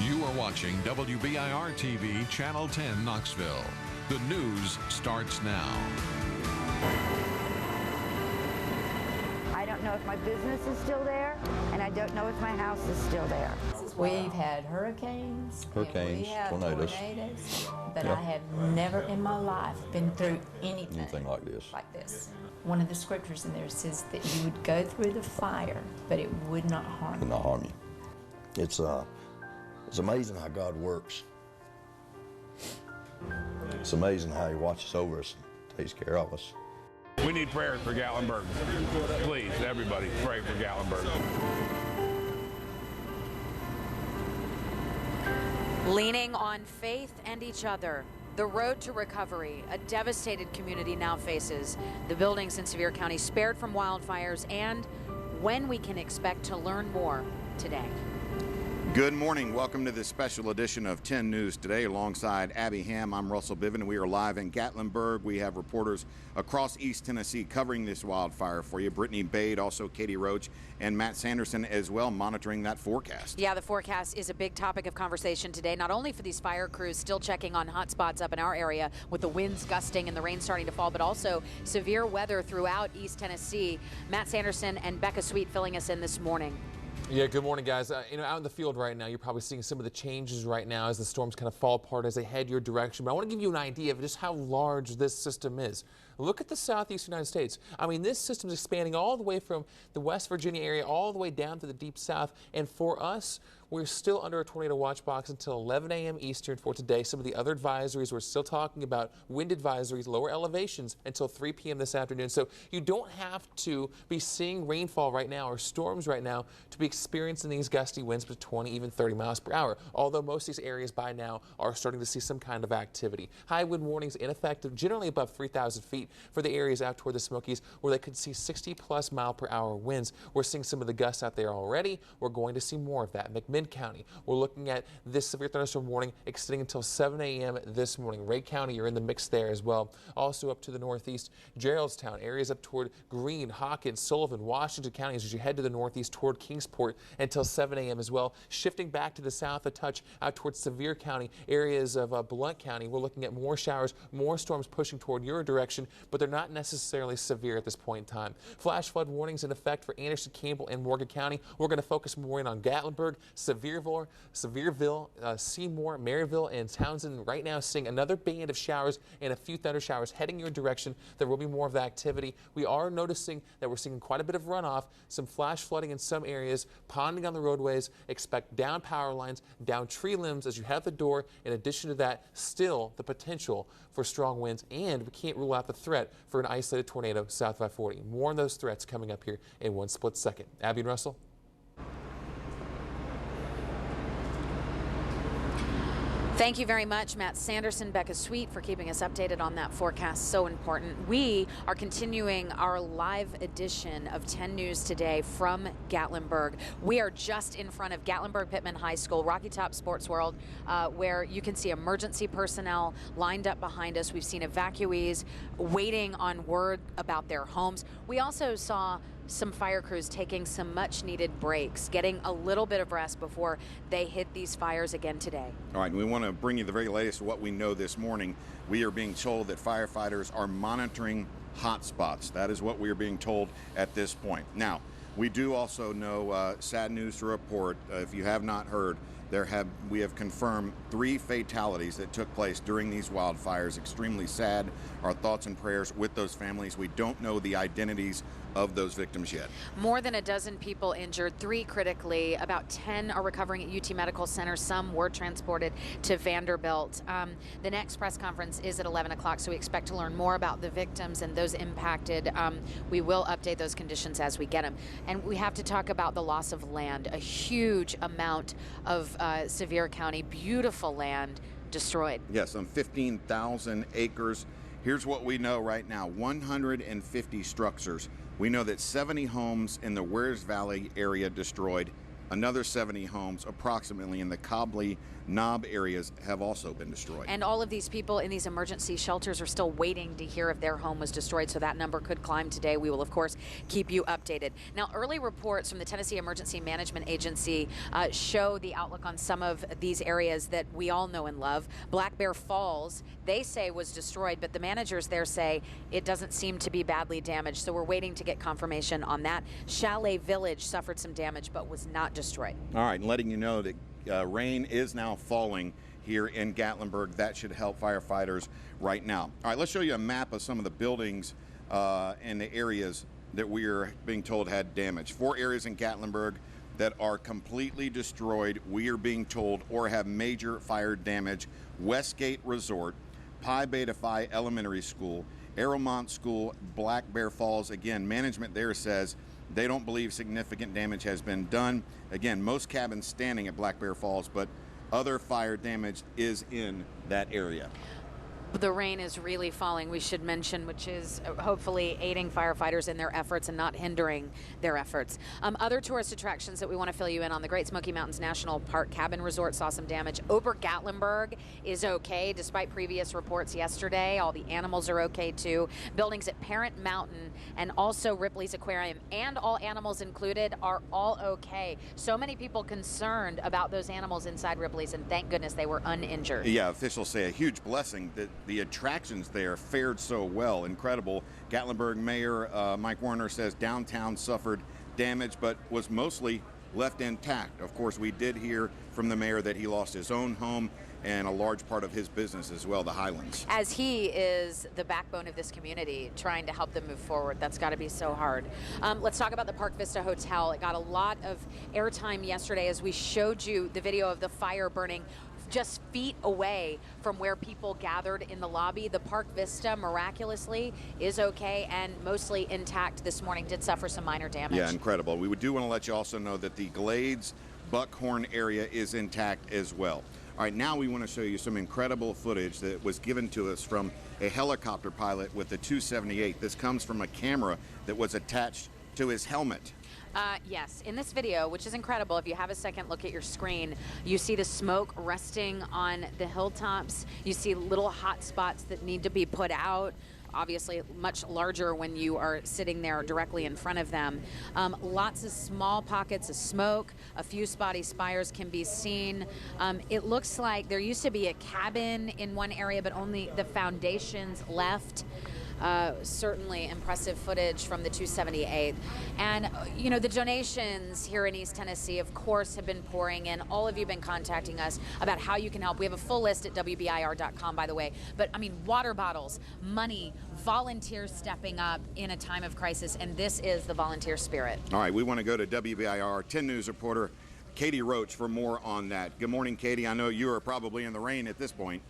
You are watching WBIR TV, Channel 10, Knoxville. The news starts now. I don't know if my business is still there, and I don't know if my house is still there. We've had hurricanes, and we have tornadoes, but Yeah. I have never in my life been through anything like this. One of the scriptures in there says that you would go through the fire, but it would not harm you. Would not harm you. It's amazing how God works. It's amazing how He watches over us and takes care of us. We need prayers for Gatlinburg. Please, everybody, pray for Gatlinburg. Leaning on faith and each other. The road to recovery, a devastated community now faces. The buildings in Sevier County spared from wildfires, and when we can expect to learn more today. Good morning. Welcome to this special edition of 10 News Today. Alongside Abby Ham, I'm Russell Biven. We are live in Gatlinburg. We have reporters across East Tennessee covering this wildfire for you. Brittany Bade, also Katie Roach, and Matt Sanderson as well, monitoring that forecast. Yeah, the forecast is a big topic of conversation today, not only for these fire crews still checking on hot spots up in our area with the winds gusting and the rain starting to fall, but also severe weather throughout East Tennessee. Matt Sanderson and Becca Sweet filling us in this morning. Yeah, good morning, guys. Out in the field right now, you're probably seeing some of the changes right now as the storms kind of fall apart as they head your direction. But I want to give you an idea of just how large this system is. Look at the southeast United States. I mean, this system is expanding all the way from the West Virginia area all the way down to the deep south. And for us, we're still under a tornado watch box until 11 a.m. Eastern for today. Some of the other advisories, we're still talking about wind advisories, lower elevations until 3 p.m. this afternoon. So you don't have to be seeing rainfall right now or storms right now to be experiencing these gusty winds with 20, even 30 miles per hour. Although most of these areas by now are starting to see some kind of activity. High wind warnings in effect, generally above 3,000 feet for the areas out toward the Smokies where they could see 60+ mile per hour winds. We're seeing some of the gusts out there already. We're going to see more of that. McMinn County, we're looking at this severe thunderstorm warning extending until 7 a.m. this morning. Ray County, you're in the mix there as well. Also up to the northeast, Geraldstown, areas up toward Greene, Hawkins, Sullivan, Washington counties as you head to the northeast toward Kingsport until 7 a.m. as well. Shifting back to the south a touch out towards Sevier County, areas of Blount County, we're looking at more showers, more storms pushing toward your direction, but they're not necessarily severe at this point in time. Flash flood warnings in effect for Anderson, Campbell, and Morgan County. We're going to focus more in on Gatlinburg, Sevierville, Seymour, Maryville, and Townsend. Right now seeing another band of showers and a few thunder showers heading your direction. There will be more of that activity. We are noticing that we're seeing quite a bit of runoff, some flash flooding in some areas, ponding on the roadways. Expect down power lines, down tree limbs as you head the door. In addition to that, still the potential for strong winds, and we can't rule out the threat for an isolated tornado south of I-40. More on those threats coming up here in one split second. Abby and Russell. Thank you very much, Matt Sanderson, Becca Sweet, for keeping us updated on that forecast. So important. We are continuing our live edition of 10 News Today from Gatlinburg. We are just in front of Gatlinburg Pittman High School, Rocky Top Sports World, where you can see emergency personnel lined up behind us. We've seen evacuees waiting on word about their homes. We also saw some fire crews taking some much needed breaks, getting a little bit of rest before they hit these fires again today. All right, we want to bring you the very latest of what we know this morning. We are being told that firefighters are monitoring hot spots. That is what we are being told at this point. Now, we do also know sad news to report. If you have not heard, we have confirmed 3 fatalities that took place during these wildfires. Extremely sad. Our thoughts and prayers with those families. We don't know the identities of those victims yet. More than a dozen people injured, 3 critically. About 10 are recovering at UT Medical Center. Some were transported to Vanderbilt. The next press conference is at 11 o'clock, so we expect to learn more about the victims and those impacted. We will update those conditions as we get them. And we have to talk about the loss of land. A huge amount of Sevier County, beautiful land destroyed. Yes, some 15,000 acres. Here's what we know right now, 150 structures. We know that 70 homes in the Wears Valley area destroyed, Another 70 homes approximately in the Cobley Knob areas have also been destroyed. And all of these people in these emergency shelters are still waiting to hear if their home was destroyed, so that number could climb today. We will, of course, keep you updated. Now, early reports from the Tennessee Emergency Management Agency show the outlook on some of these areas that we all know and love. Black Bear Falls, they say was destroyed, but the managers there say it doesn't seem to be badly damaged, so we're waiting to get confirmation on that. Chalet Village suffered some damage, but was not destroyed. All right, and letting you know that rain is now falling here in Gatlinburg. That should help firefighters right now. All right, let's show you a map of some of the buildings and the areas that we are being told had damage. 4 areas in Gatlinburg that are completely destroyed, we are being told, or have major fire damage. Westgate Resort, Pi Beta Phi Elementary School, Arrowmont School, Black Bear Falls. Again, management there says they don't believe significant damage has been done. Again, most cabins standing at Black Bear Falls, but other fire damage is in that area. The rain is really falling, we should mention, which is hopefully aiding firefighters in their efforts and not hindering their efforts. Other tourist attractions that we want to fill you in on: the Great Smoky Mountains National Park Cabin Resort saw some damage. Ober-Gatlinburg is okay, despite previous reports yesterday. All the animals are okay, too. Buildings at Parent Mountain and also Ripley's Aquarium, and all animals included, are all okay. So many people concerned about those animals inside Ripley's, and thank goodness they were uninjured. Yeah, officials say a huge blessing that the attractions there fared so well. Incredible. Gatlinburg Mayor Mike Warner says downtown suffered damage but was mostly left intact. Of course, we did hear from the mayor that he lost his own home and a large part of his business as well, the Highlands. As he is the backbone of this community, trying to help them move forward. That's got to be so hard. Let's talk about the Park Vista Hotel. It got a lot of airtime yesterday as we showed you the video of the fire burning just feet away from where people gathered in the lobby. The Park Vista, miraculously, is okay and mostly intact this morning. Did suffer some minor damage. Yeah, incredible. We do want to let you also know that the Glades Buckhorn area is intact as well. All right, now we want to show you some incredible footage that was given to us from a helicopter pilot with the 278. This comes from a camera that was attached to his helmet. Yes, in this video, which is incredible, if you have a second look at your screen, you see the smoke resting on the hilltops. You see little hot spots that need to be put out. Obviously much larger when you are sitting there directly in front of them. Lots of small pockets of smoke. A few spotty spires can be seen. It looks like there used to be a cabin in one area, but only the foundations left. Certainly impressive footage from the 278. And, you know, the donations here in East Tennessee, of course, have been pouring in. All of you have been contacting us about how you can help. We have a full list at WBIR.com, by the way. But, I mean, water bottles, money, volunteers stepping up in a time of crisis, and this is the volunteer spirit. All right, we want to go to WBIR 10 News reporter Katie Roach for more on that. Good morning, Katie. I know you are probably in the rain at this point.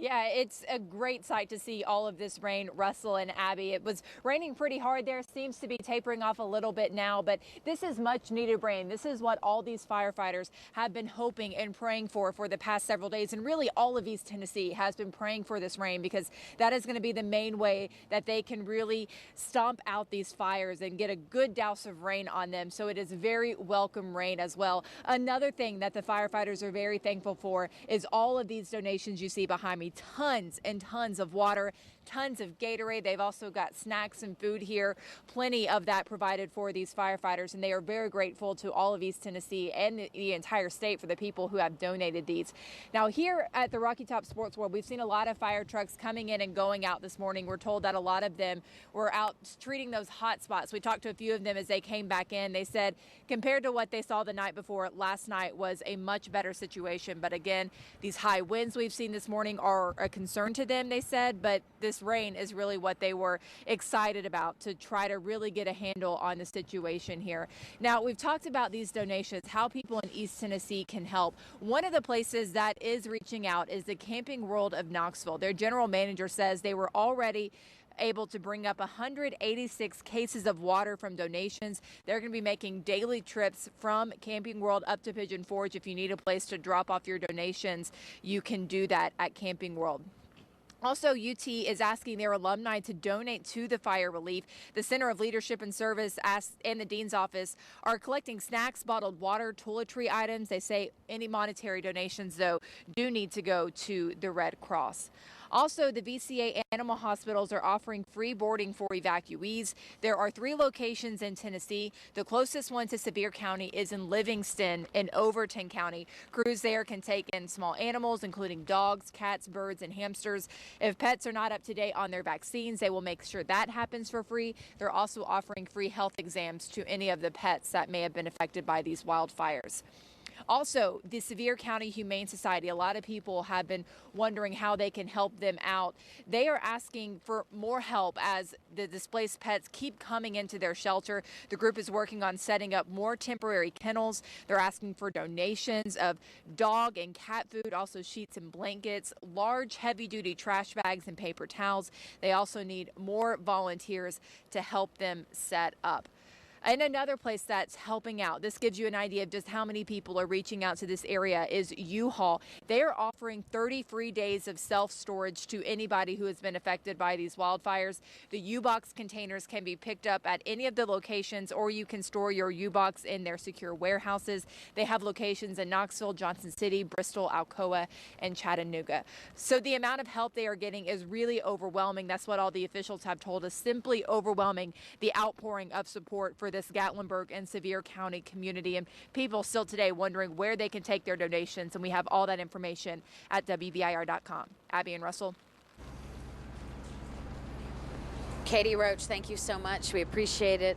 Yeah, it's a great sight to see all of this rain, Russell and Abby. It was raining pretty hard there. Seems to be tapering off a little bit now, but this is much needed rain. This is what all these firefighters have been hoping and praying for the past several days. And really all of East Tennessee has been praying for this rain, because that is going to be the main way that they can really stomp out these fires and get a good douse of rain on them. So it is very welcome rain as well. Another thing that the firefighters are very thankful for is all of these donations you see behind me. Tons and tons of water, tons of Gatorade. They've also got snacks and food here, plenty of that provided for these firefighters, and they are very grateful to all of East Tennessee and the entire state for the people who have donated these. Now, here at the Rocky Top Sports World, we've seen a lot of fire trucks coming in and going out this morning. We're told that a lot of them were out treating those hot spots. We talked to a few of them as they came back in. They said compared to what they saw the night before, last night was a much better situation. But again, these high winds we've seen this morning are a concern to them, they said, but this rain is really what they were excited about, to try to really get a handle on the situation here. Now, we've talked about these donations, how people in East Tennessee can help. One of the places that is reaching out is the Camping World of Knoxville. Their general manager says they were already able to bring up 186 cases of water from donations. They're going to be making daily trips from Camping World up to Pigeon Forge. If you need a place to drop off your donations, you can do that at Camping World. Also, UT is asking their alumni to donate to the fire relief. The Center of Leadership and Service and the Dean's Office are collecting snacks, bottled water, toiletry items. They say any monetary donations, though, do need to go to the Red Cross. Also, the VCA animal hospitals are offering free boarding for evacuees. There are 3 locations in Tennessee. The closest one to Sevier County is in Livingston in Overton County. Crews there can take in small animals, including dogs, cats, birds, and hamsters. If pets are not up to date on their vaccines, they will make sure that happens for free. They're also offering free health exams to any of the pets that may have been affected by these wildfires. Also, the Sevier County Humane Society, a lot of people have been wondering how they can help them out. They are asking for more help as the displaced pets keep coming into their shelter. The group is working on setting up more temporary kennels. They're asking for donations of dog and cat food, also sheets and blankets, large heavy-duty trash bags and paper towels. They also need more volunteers to help them set up. And another place that's helping out, this gives you an idea of just how many people are reaching out to this area, is U-Haul. They are offering 30 free days of self-storage to anybody who has been affected by these wildfires. The U-Box containers can be picked up at any of the locations, or you can store your U-Box in their secure warehouses. They have locations in Knoxville, Johnson City, Bristol, Alcoa, and Chattanooga. So the amount of help they are getting is really overwhelming. That's what all the officials have told us, simply overwhelming the outpouring of support for this Gatlinburg and Sevier County community, and people still today wondering where they can take their donations, and we have all that information at WBIR.com. Abby and Russell. Katie Roach, thank you so much. We appreciate it.